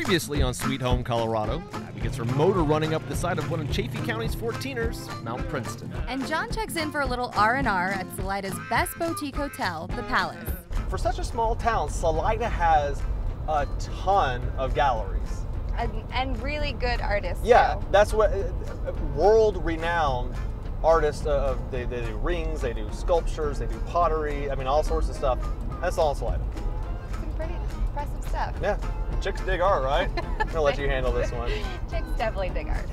Previously on Sweet Home, Colorado, Abbie gets her motor running up the side of one of Chaffee County's 14ers, Mount Princeton. And John checks in for a little R&R at Salida's best boutique hotel, the Palace. For such a small town, Salida has a ton of galleries. And really good artists. Yeah, too. that's what world-renowned artists. They do rings, they do sculptures, they do pottery. I mean, all sorts of stuff. That's all in Salida. Some pretty impressive stuff. Yeah, chicks dig art, right? I'm gonna let you handle this one. Chicks definitely dig art.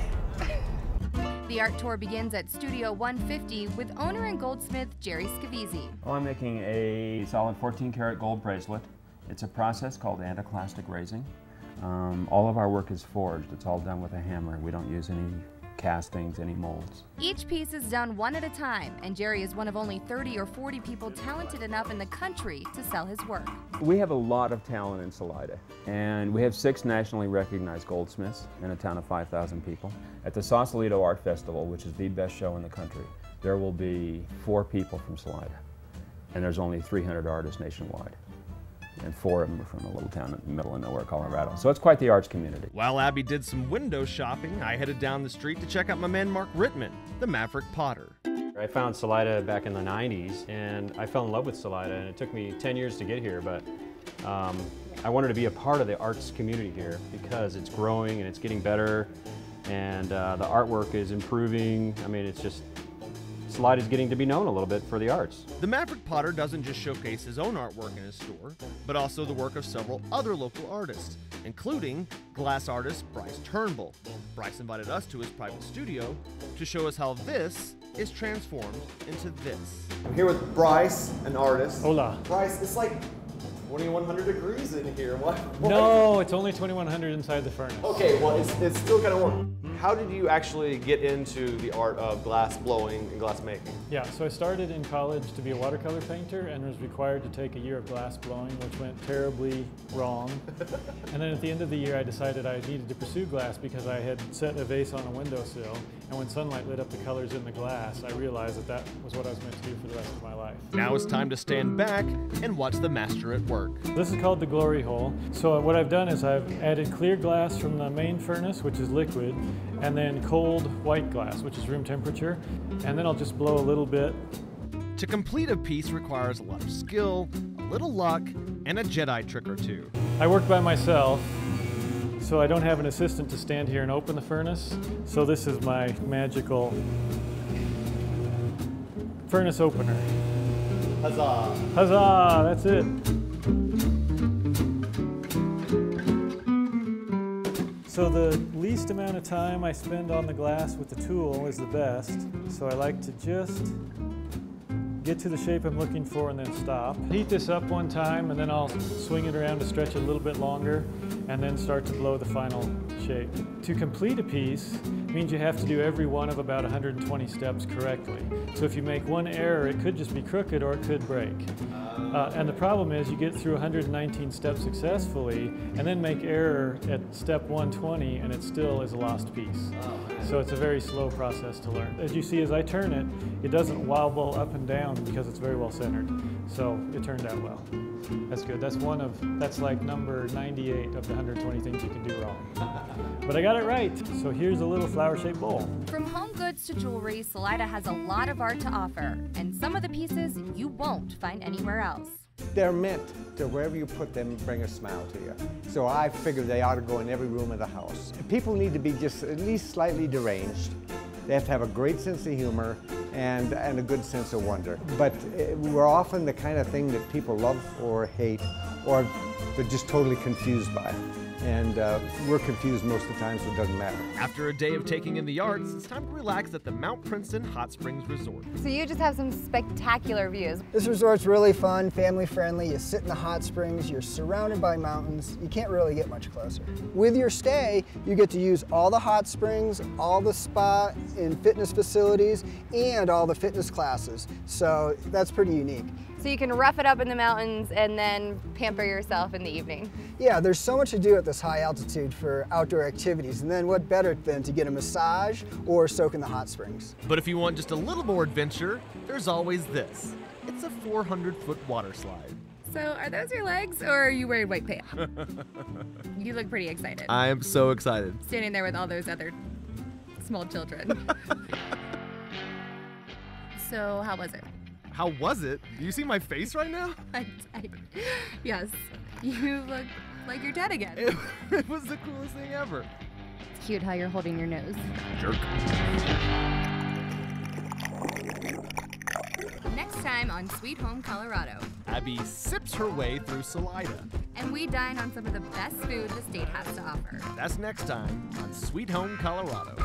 The art tour begins at Studio 150 with owner and goldsmith Jerry Scavizzi. Oh, I'm making a solid 14-karat gold bracelet. It's a process called anticlastic raising. All of our work is forged. It's all done with a hammer. We don't use any castings, any molds. Each piece is done one at a time, and Jerry is one of only 30 or 40 people talented enough in the country to sell his work. We have a lot of talent in Salida, and we have 6 nationally recognized goldsmiths in a town of 5,000 people. At the Sausalito Art Festival, which is the best show in the country, there will be 4 people from Salida, and there's only 300 artists nationwide. And 4 of them are from a little town in the middle of nowhere, Colorado. So it's quite the arts community. While Abbie did some window shopping, I headed down the street to check out my man Mark Rittman, the Maverick Potter. I found Salida back in the 90s, and I fell in love with Salida, and it took me 10 years to get here, but I wanted to be a part of the arts community here because it's growing and it's getting better, and the artwork is improving. I mean, it's just, Salida is getting to be known a little bit for the arts. The Maverick Potter doesn't just showcase his own artwork in his store, but also the work of several other local artists, including glass artist Bryce Turnbull. Bryce invited us to his private studio to show us how this is transformed into this. I'm here with Bryce, an artist. Hola. Bryce, it's like 2,100 degrees in here. What? No, it's only 2,100 inside the furnace. Okay, well, it's still kind of warm. How did you actually get into the art of glass blowing and glass making? Yeah, so I started in college to be a watercolor painter and was required to take a year of glass blowing, which went terribly wrong. And then at the end of the year, I decided I needed to pursue glass because I had set a vase on a windowsill, and when sunlight lit up the colors in the glass, I realized that that was what I was meant to do for the rest of my life. Now it's time to stand back and watch the master at work. This is called the glory hole. So what I've done is I've added clear glass from the main furnace, which is liquid, and then cold white glass, which is room temperature, and then I'll just blow a little bit. To complete a piece requires a lot of skill, a little luck, and a Jedi trick or two. I work by myself, so I don't have an assistant to stand here and open the furnace, so this is my magical furnace opener. Huzzah! Huzzah, that's it. So the least amount of time I spend on the glass with the tool is the best. So I like to just get to the shape I'm looking for and then stop. Heat this up one time and then I'll swing it around to stretch it a little bit longer and then start to blow the final shape. To complete a piece means you have to do every one of about 120 steps correctly. So if you make one error, it could just be crooked or it could break. And the problem is you get through 119 steps successfully and then make error at step 120 and it still is a lost piece. So it's a very slow process to learn. As you see, as I turn it, it doesn't wobble up and down because it's very well centered. So it turned out well. That's good. That's like number 98 of the 120 things you can do wrong. But I got it right. So here's a little flower-shaped bowl. From home goods to jewelry, Salida has a lot of art to offer, and some of the pieces you won't find anywhere else. They're meant to, wherever you put them, bring a smile to you. So I figured they ought to go in every room of the house. People need to be just at least slightly deranged. They have to have a great sense of humor and a good sense of wonder. But we're often the kind of thing that people love or hate, or they're just totally confused by. And we're confused most of the time, so it doesn't matter. After a day of taking in the arts, it's time to relax at the Mount Princeton Hot Springs Resort. So you just have some spectacular views. This resort's really fun, family friendly. You sit in the hot springs, you're surrounded by mountains. You can't really get much closer. With your stay, you get to use all the hot springs, all the spa and fitness facilities, and all the fitness classes. So that's pretty unique. So you can rough it up in the mountains and then pamper yourself in the evening. Yeah, there's so much to do at this high altitude for outdoor activities, and then what better than to get a massage or soak in the hot springs. But if you want just a little more adventure, there's always this. It's a 400-foot water slide. So, are those your legs, or are you wearing white pants? You look pretty excited. I am so excited. Standing there with all those other small children. So, how was it? How was it? Do you see my face right now? Yes. You look like you're dead again. It was the coolest thing ever. It's cute how you're holding your nose. Jerk. Next time on Sweet Home Colorado. Abbie sips her way through Salida. And we dine on some of the best food the state has to offer. That's next time on Sweet Home Colorado.